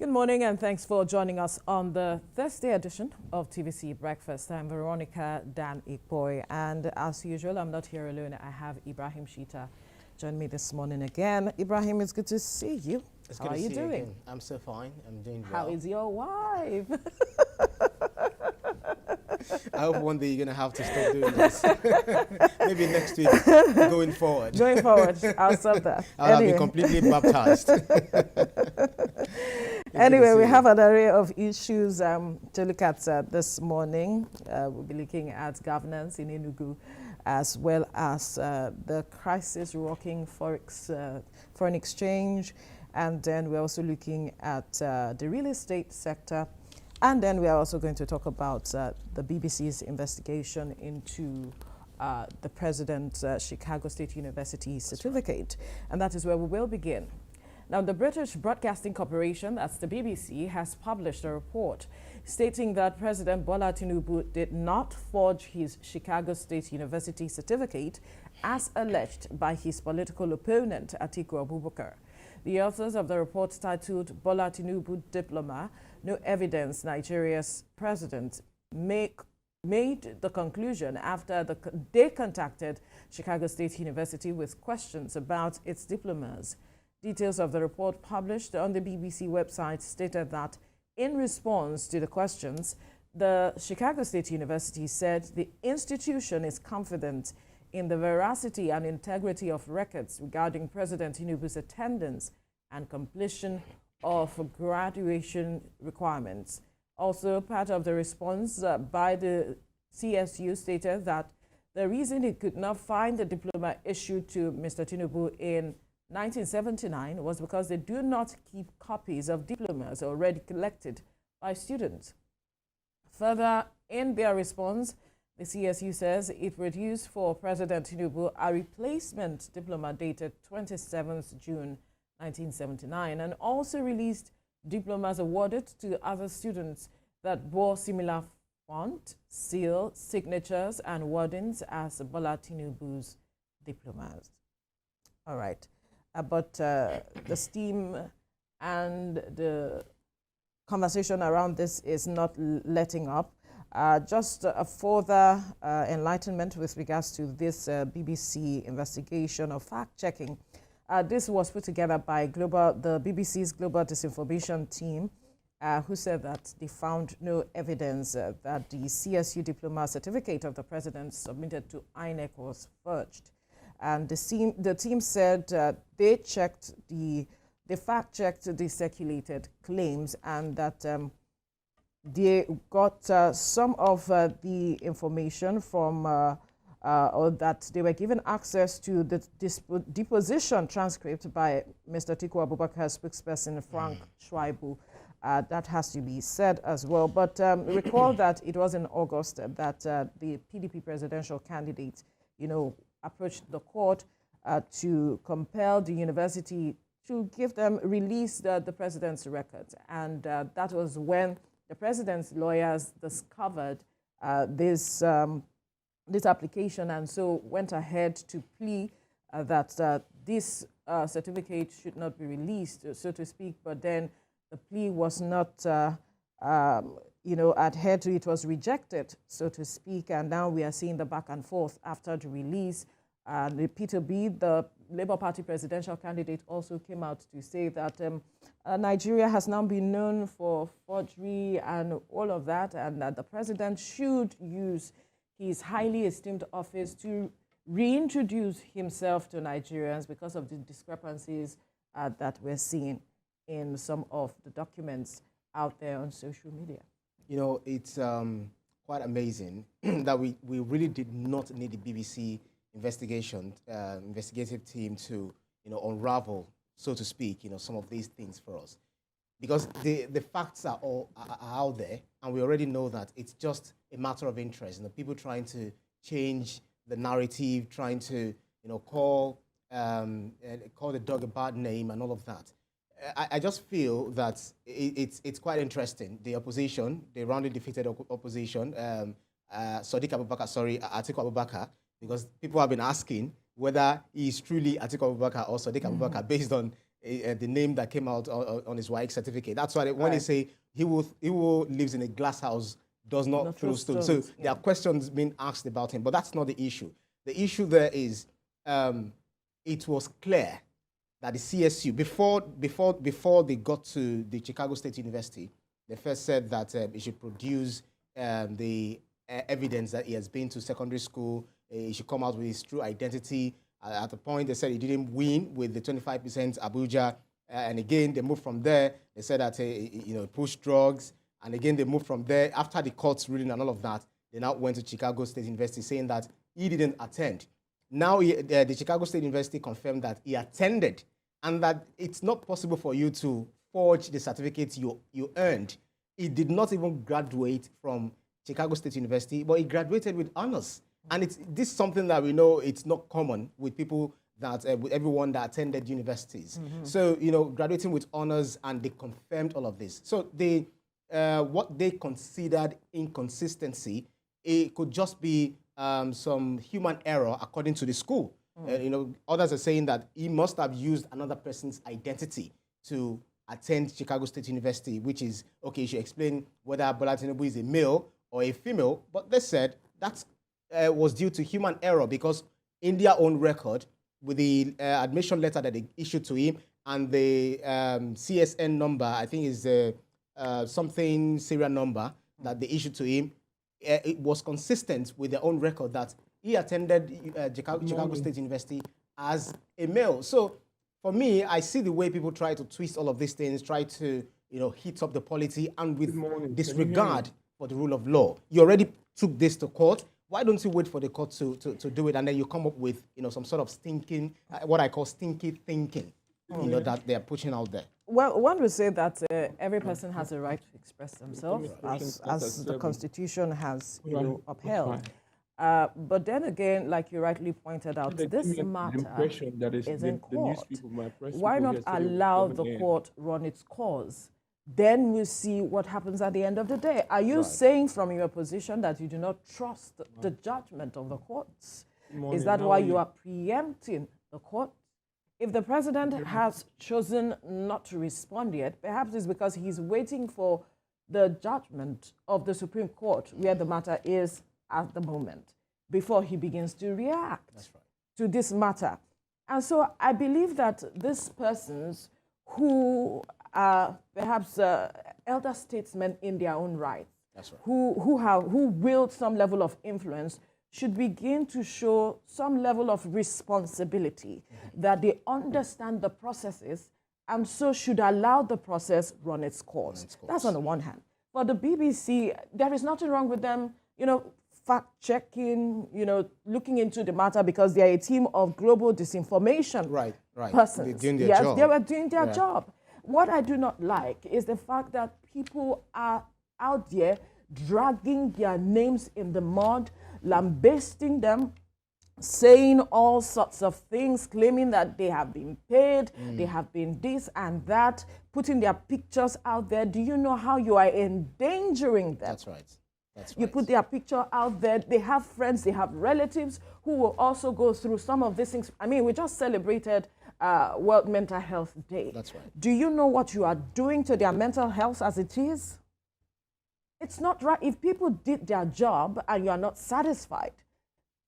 Good morning and thanks for joining us on the Thursday edition of TVC Breakfast. I'm Veronica Dan Ikboy, and as usual, I'm not here alone. I have Ibrahim Shita join me this morning again. Ibrahim, it's good to see you. How are you doing? I'm so fine. I'm doing well. How is your wife? I hope one day you're going to have to stop doing this. Maybe next week, going forward. Going forward, I'll stop that. I'll be completely baptized. Anyway, we have an array of issues to look at this morning. We'll be looking at governance in Enugu, as well as the crisis rocking foreign exchange. And then we're also looking at the real estate sector. And then we are also going to talk about the BBC's investigation into the president's Chicago State University certificate. And that is where we will begin. Now, the British Broadcasting Corporation, that's the BBC, has published a report stating that President Bola Tinubu did not forge his Chicago State University certificate as alleged by his political opponent, Atiku Abubakar. The authors of the report, titled Bola Tinubu Diploma, No Evidence Nigeria's President, made the conclusion after they contacted Chicago State University with questions about its diplomas. Details of the report published on the BBC website stated that in response to the questions, the Chicago State University said the institution is confident in the veracity and integrity of records regarding President Tinubu's attendance and completion of graduation requirements. Also, part of the response by the CSU stated that the reason it could not find the diploma issued to Mr. Tinubu in 1979 was because they do not keep copies of diplomas already collected by students. Further, in their response, the CSU says it produced for President Tinubu a replacement diploma dated 27th June 1979 and also released diplomas awarded to other students that bore similar font, seal, signatures, and wordings as Bola Tinubu's diplomas. All right. But the steam and the conversation around this is not letting up. Just a further enlightenment with regards to this BBC investigation of fact-checking. This was put together by the BBC's Global Disinformation team, who said that they found no evidence that the CSU diploma certificate of the president submitted to INEC was forged. And the team said they fact-checked the circulated claims and that they got some of the information from, or that they were given access to the deposition transcript by Mr. Atiku Abubakar's spokesperson, Frank Schwaibu. That has to be said as well. But recall that it was in August that the PDP presidential candidate, approached the court to compel the university to give them, release the president's records. And that was when the president's lawyers discovered this application and so went ahead to plea that this certificate should not be released, so to speak. But then the plea was not adhered to. It was rejected, so to speak, and now we are seeing the back and forth after the release. The P2B, the Labour Party presidential candidate, also came out to say that Nigeria has now been known for forgery and all of that, and that the president should use his highly esteemed office to reintroduce himself to Nigerians because of the discrepancies that we're seeing in some of the documents out there on social media. It's quite amazing that we really did not need the BBC investigative team to, unravel, so to speak, some of these things for us. Because the facts are all out there, and we already know that it's just a matter of interest. People trying to change the narrative, trying to, call the dog a bad name and all of that. I just feel that it's quite interesting. The opposition, the roundly defeated opposition, Atiku Abubakar, because people have been asking whether he is truly Atiku Abubakar or Sadiq Abubakar based on the name that came out on his WAEC certificate. That's why when they say he who lives in a glass house does not throw stones. So there are questions being asked about him, but that's not the issue. The issue there is it was clear that the CSU, before they got to the Chicago State University, they first said that he should produce the evidence that he has been to secondary school. He should come out with his true identity. At the point, they said he didn't win with the 25% Abuja. And again, they moved from there. They said that he pushed drugs. And again, they moved from there. After the court's ruling and all of that, they now went to Chicago State University saying that he didn't attend. Now, the Chicago State University confirmed that he attended and that it's not possible for you to forge the certificates you earned. He did not even graduate from Chicago State University, but he graduated with honors. And this is something that we know it's not common with people that, with everyone that attended universities. So, graduating with honors, and they confirmed all of this. So what they considered inconsistency, it could just be some human error according to the school. Others are saying that he must have used another person's identity to attend Chicago State University, which is, okay, you should explain whether Bola Tinubu is a male or a female, but they said that was due to human error because in their own record, with the admission letter that they issued to him and the CSN number, I think is something serial number that they issued to him, it was consistent with their own record that he attended Chicago State University as a male. So for me, I see the way people try to twist all of these things, try to heat up the polity, and with disregard for the rule of law. You already took this to court. Why don't you wait for the court to do it, and then you come up with some sort of stinking, what I call stinky thinking, that they are pushing out there? Well, one would say that every person has a right to express themselves, as the Constitution has upheld. But then again, like you rightly pointed out, this matter is in court. Why not allow the court run its course? Then we see what happens at the end of the day. Are you saying from your position that you do not trust the judgment of the courts? Is that why you are preempting the court? If the president has chosen not to respond yet, perhaps it's because he's waiting for the judgment of the Supreme Court, where the matter is at the moment, before he begins to react to this matter. And so I believe that these persons who are perhaps elder statesmen in their own right, who wield some level of influence, should begin to show some level of responsibility, that they understand the processes and so should allow the process run its course. That's on the one hand. For the BBC, there is nothing wrong with them, fact-checking, looking into the matter, because they are a team of global disinformation persons. They're doing their job. They were doing their job. What I do not like is the fact that people are out there dragging their names in the mud, lambasting them, saying all sorts of things, claiming that they have been paid, they have been this and that, putting their pictures out there. Do you know how you are endangering them? That's right. You put their picture out there. They have friends, they have relatives who will also go through some of these things. I mean, we just celebrated World Mental Health Day. That's right. Do you know what you are doing to their mental health as it is? It's not right. If people did their job and you are not satisfied,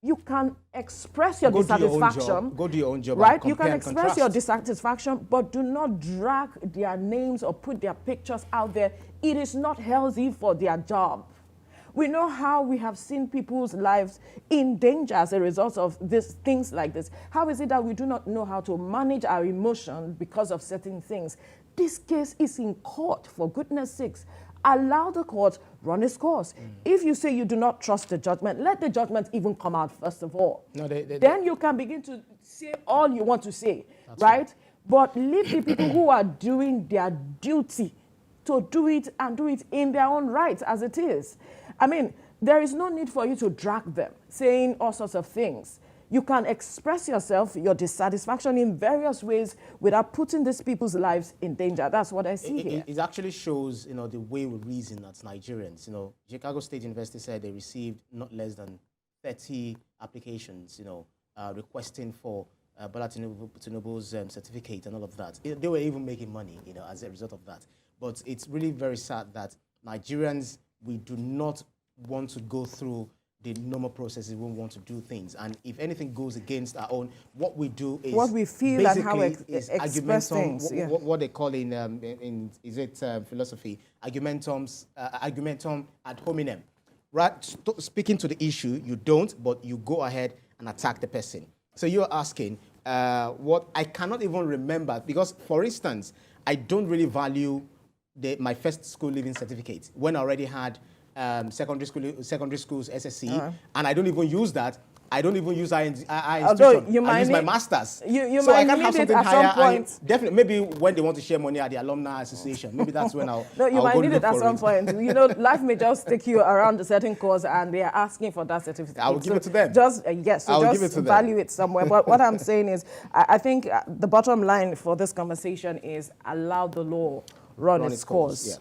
you can express your dissatisfaction. Go do your own job. Right? You can express your dissatisfaction, but do not drag their names or put their pictures out there. It is not healthy for their job. We know how we have seen people's lives in danger as a result of things like this. How is it that we do not know how to manage our emotions because of certain things? This case is in court, for goodness sakes. Allow the court run its course. If you say you do not trust the judgment, let the judgment even come out first of all. Then you can begin to say all you want to say, right? But leave the people who are doing their duty to do it, and do it in their own right as it is. I mean, there is no need for you to drag them, saying all sorts of things. You can express yourself, your dissatisfaction in various ways without putting these people's lives in danger. That's what I see here. It actually shows, the way we reason as Nigerians. Chicago State University said they received not less than 30 applications, requesting for Bola Tinubu's certificate and all of that. They were even making money, as a result of that. But it's really very sad that Nigerians, we do not want to go through the normal processes. We want to do things, and if anything goes against our own, what we do is what we feel and how we express things. What they call in is it philosophy, argumentum ad hominem. Right, speaking to the issue, you don't, but you go ahead and attack the person. So you're asking what I cannot even remember, because, for instance, I don't really value my first school leaving certificate when I already had secondary school's SSC, and I don't even use that. I don't even use I use my master's. You so might I can need have it something at higher. some point. Definitely, maybe when they want to share money at the alumni association, maybe that's when I'll. No, you I'll might go need look it at for some point. Life may just take you around a certain course, and they are asking for that certificate. I will give it to them. Just yes, so I'll just give it to value them. it somewhere. But what I'm saying is, I think the bottom line for this conversation is allow the law run its course. Yeah.